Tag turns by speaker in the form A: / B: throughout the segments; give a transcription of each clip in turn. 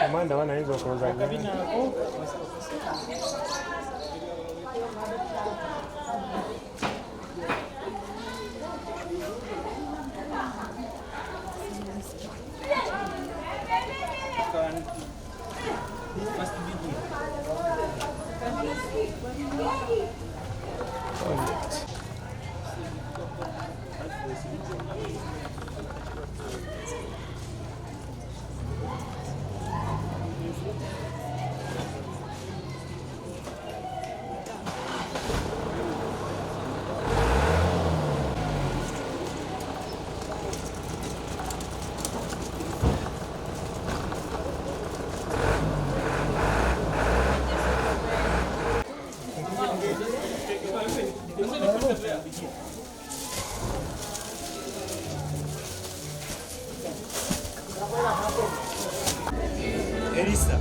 A: Komanda wanaweza kuanza
B: kabina hapo.
A: Elisa.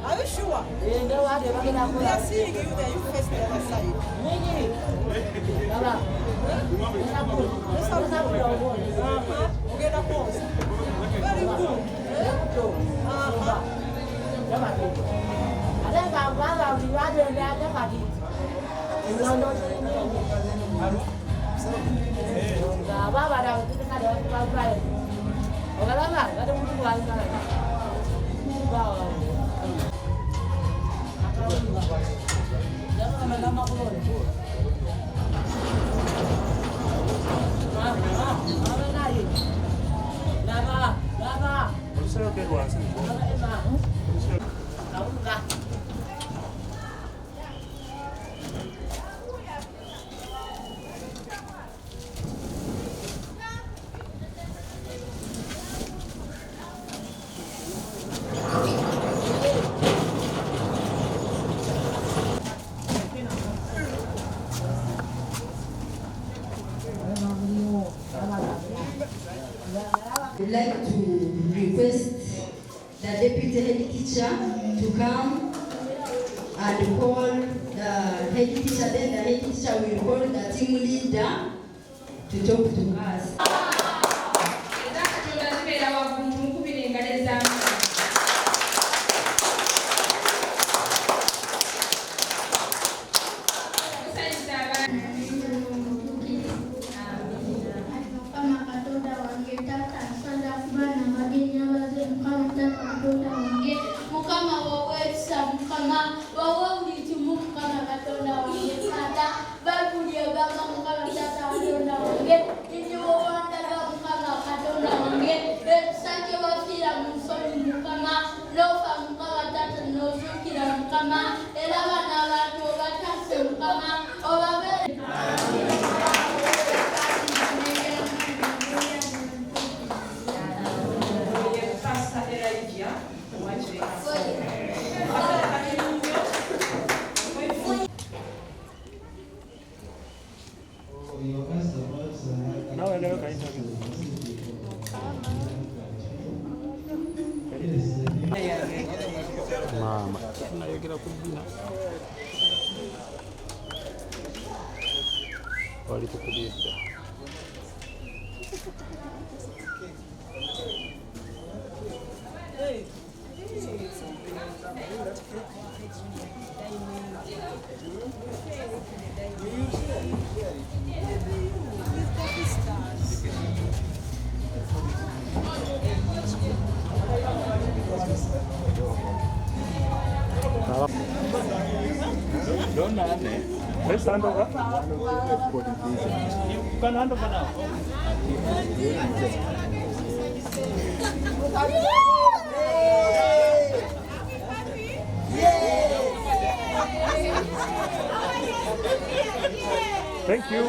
C: Are you sure? We are seeing you there. You face the other side. Okay, the pose. Very good.
D: We'd like to request the deputy head teacher to come and call the head teacher. Then the head teacher will call the team leader to talk to us.
E: Babu dia bangga muka kita tahu nak. Ini orang
A: Mukama era bana abantu batase Mukama obabere
B: Mama, nayogera ku ddina. Wali tukubye dda. Don't let's stand over. You can hand over now. Thank you.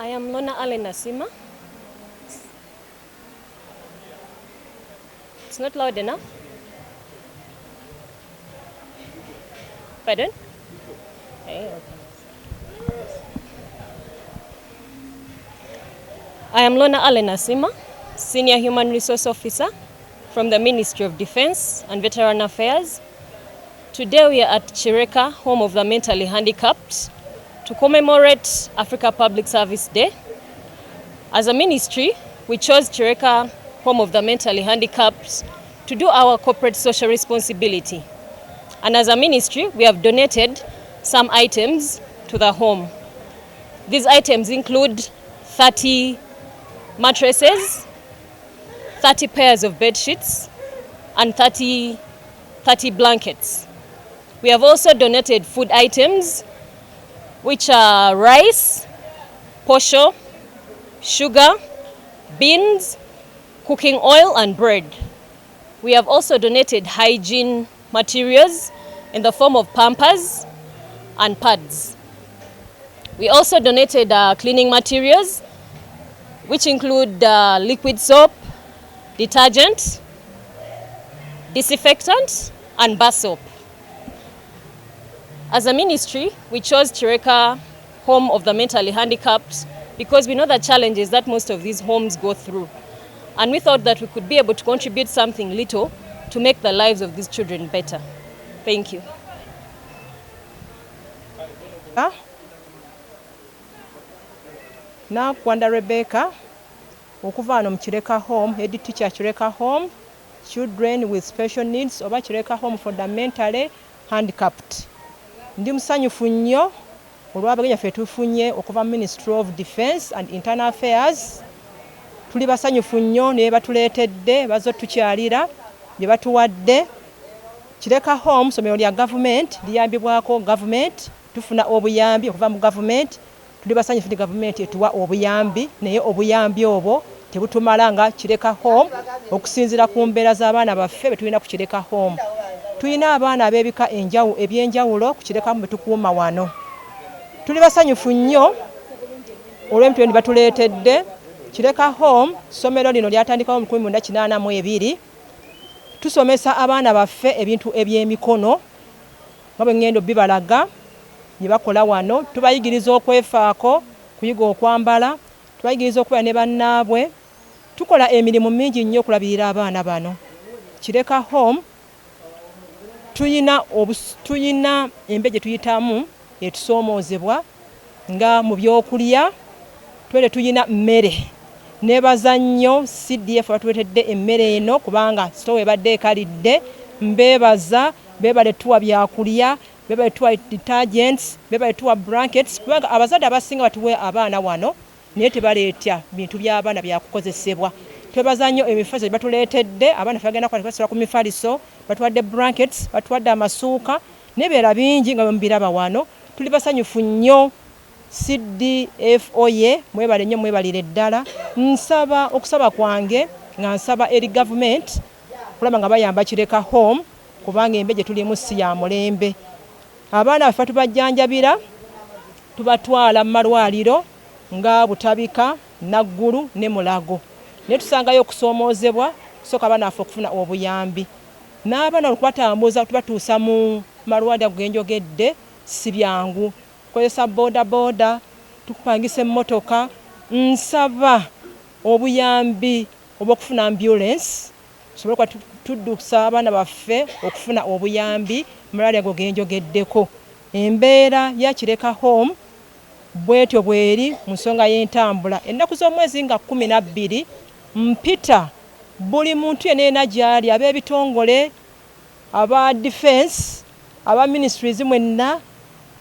E: I am Lona Allen Nasima. It's not loud enough. Pardon? Okay. I am Lona Allen Nasima, Senior Human Resource Officer from the Ministry of Defense and Veteran Affairs. Today we are at Chireka, home of the mentally handicapped, to commemorate Africa Public Service Day. As a ministry, we chose Chireka, home of the mentally handicapped, to do our corporate social responsibility. And as a ministry, we have donated some items to the home. These items include 30 mattresses, 30 pairs of bed sheets, and 30 blankets. We have also donated food items, which are rice, posho, sugar, beans, cooking oil, and bread. We have also donated hygiene materials in the form of pampers and pads. We also donated cleaning materials, which include liquid soap, detergent, disinfectant, and bar soap. As a ministry, we chose Chireka, home of the mentally handicapped, because we know the challenges that most of these homes go through. And we thought that we could be able to contribute something little to make the lives of these children better. Thank you.
F: Na Kwanda Rebecca, okuva wano mu Chireka home, head teacher Chireka home, children with special needs, oba Chireka home for the mentally handicapped. Ndi musanyufu nnyo olw'abagenyi ffe tufunye okuva Ministry of Defense and Internal Affairs. Tuli basanyufu nnyo ne batuleetedde bazo tukyalira bye batuwadde. Chireka home somero lya government liyambibwako government tufuna obuyambi okuva mu gavumenti tuli basanyufu gavumenti etuwa obuyambi naye obuyambi obwo tebutumala nga Kireka Home okusinzira ku mbeera z'abaana baffe betulina ku Kireka Home. Tulina abaana ab'ebika ebyenjawulo ku Kireka Home betukuuma wano. Tuli basanyufu nnyo olw'emitendera batuleetedde. Kireka Home ssomero lino lyatandikawo mu 1982. Tusomesa abaana baffe ebintu eby'emikono nga bwe ngendo bibalaga bye bakola wano. Tubayigiriza okwefaako, kuyiga okwambala, tubayigiriza okubeera ne bannaabwe. Tukola emirimu mingi nnyo okulabirira abaana bano. Kireka Home tuyina embe gye tuyitamu etusoomoozebwa nga mu byokulya twere tuyina mmere. Nebaza nnyo CDF batuletedde emmere eno kubanga sitowe ebadde ekalidde. Mbebaza bebale tuwa byakulya, bebale tuwa detergents, bebale tuwa blankets kubanga abazadde abasinga batuwe abaana wano naye tebaleetya bintu by'abaana byakukozesebwa. Twebaza nnyo emifaliso gye batuleetedde. Abaana bagenda kwatibasula ku mifaliso, batuwadde blankets, batuwadde amasuuka n'ebirala bingi nga mbiraba wano. Tuli basanyufu nnyo. CDFOye mwebale nnyo, mwebalire ddala. Nsaba okusaba kwange nga nsaba eri gavumenti kulaba nga bayamba Kireka Home kubanga embe gye tulimu si ya mulembe. Abaana baffe tubajjanjabira, tubatwala mu malwaliro nga Butabika, Naggulu ne Mulago. Naye tusangayo okusoomoozebwa kusooka abaana baffe okufuna obuyambi. N'abaana okubatambuza tubatuusa mu malwaliro genjogedde si byangu. Kozesa boda tukupangisa emmotoka. Nsaba obuyambi obw'okufuna ambulance tusobole tuddusa abaana baffe okufuna obuyambi malwaliro ago genjogeddeko. Embeera ya Kireka Home bwetyo bweri mu nsonga y'entambula. Ennaku z'omwezi nga 12 mpita buli muntu yenna gyali, ab'ebitongole, aba defense, aba ministries mwenna,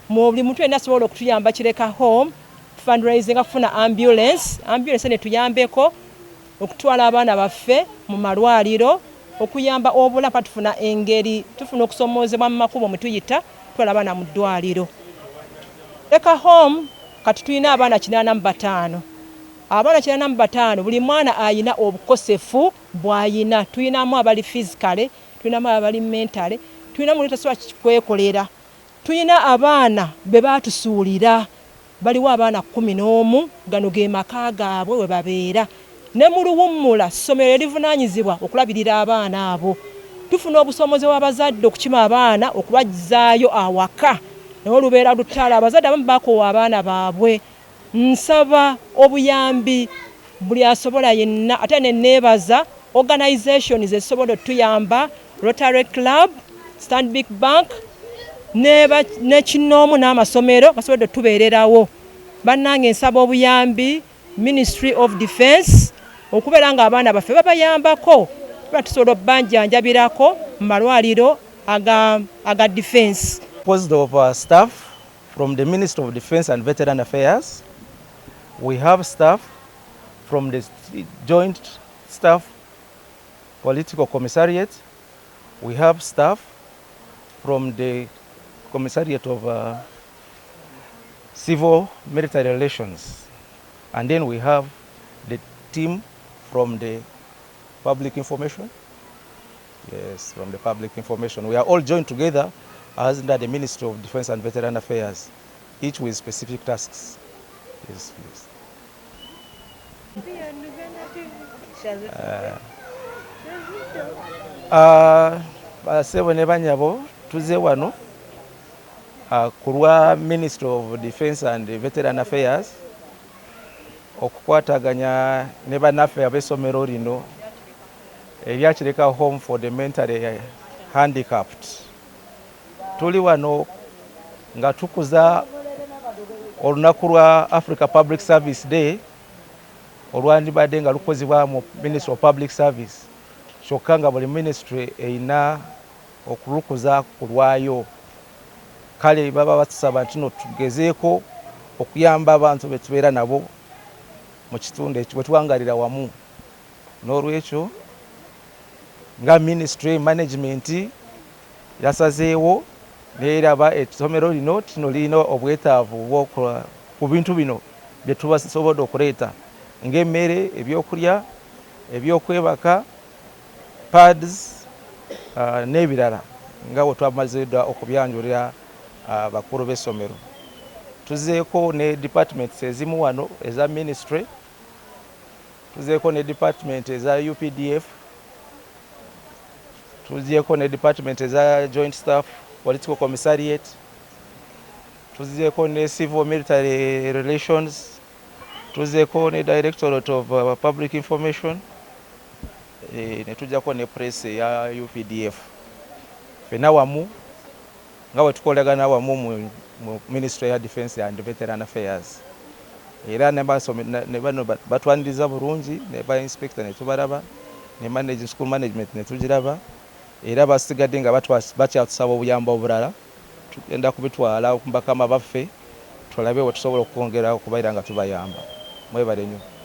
F: buli muntu yenna asobola okutuyamba Kireka Home fundraising kufuna ambulance ne tuyambeko okutwala abaana baffe mu malwaliro, okuyamba obulamu tufuna engeri, tufuna okusoomoozebwa mu makubo mwe tuyita twala abaana mu ddwaliro. Kireka Home kati tulina abaana 85. Abaana 85 buli mwana ayina obukosefu bw'ayina. Tulinamu abali physically, tulinamu abali mentally, tulinamu letasobola kwekolera. Tulina abaana be batusuulira. Baliwo abaana 11 gano ge maka gaabwe we babeera. Ne mu Luwummula ssomero erivunaanyizibwa okulabirira abaana abo. Tufuna obusoomoozebwa bw'abazadde okukima abaana okubajjaayo awaka. Naye olubeera lutala abazadde abamu bakoowa abaana baabwe. Nsaba obuyambi buli asobola yenna, ate ne neebaza organizations ezisobola otuyamba, Rotary Club, Stanbic Bank, ne Kinoomu n'amasomero gasobodde otubeererawo. Bannange nsaba obuyambi Ministry of Defence okubeera nga abaana baffe babayambako, tusobola obbanjanjabirako mu malwaliro aga defence.
G: Composed of staff from the Ministry of Defence and Veteran Affairs. We have staff from the Joint Staff Political Commissariat. We have staff from the Commissariat of Civil Military Relations. And then we have the team from the Public Information. Yes, from the Public Information. We are all joined together as under the Ministry of Defence and Veteran Affairs, each with specific tasks. Yes, please. Basebo ne banyabo tuze wano ku lwa Ministry of Defence and Veteran Affairs okukwataganya ne bannaffe ab'essomero lino erya Kireka Home for the mentally handicapped. Tuli wano nga tukuza olunaku lwa Africa Public Service Day olwandibadde nga lukozibwa mu Ministry of Public Service, kyokka nga buli ministry erina okulukuza ku lwayo. Kale baba batusaba nti no tugezeeko okuyamba abantu betubeera nabo mu kitundu ekyo bwetuwangalira wamu. N'olwekyo nga ministry management yasazeewo neraba essomero lino kino lirina obwetaavu bw'okola ku bintu bino bye tubasobodde okuleeta ng'emmere, ebyokulya, ebyokwebaka, pads n'ebirala nga bwe twamaze dda okubyanjulira abakulu b'essomero. Tuzeeko ne departments ezimu wano eza ministry, tuzeeko ne department eza UPDF, tuzeeko ne department eza joint staff political commissariat, tuzeeko ne civil military relations, tuzeeko ne directorate of public information, ne tujjako ne press ya UPDF. Fena wamu nga bwe tukolagana wamu mu Ministry ya Defence and Veteran Affairs. Era ne bano batwaniriza bulungi, ne ba inspector ne tubalaba, ne school management ne tugiraba, era basigadde nga bakyatusaba obuyamba obulala, tugenda kubitwala ku bakama baffe tulabe bwe tusobola okwongera okubaira nga tubayamba. Mwebale nnyo.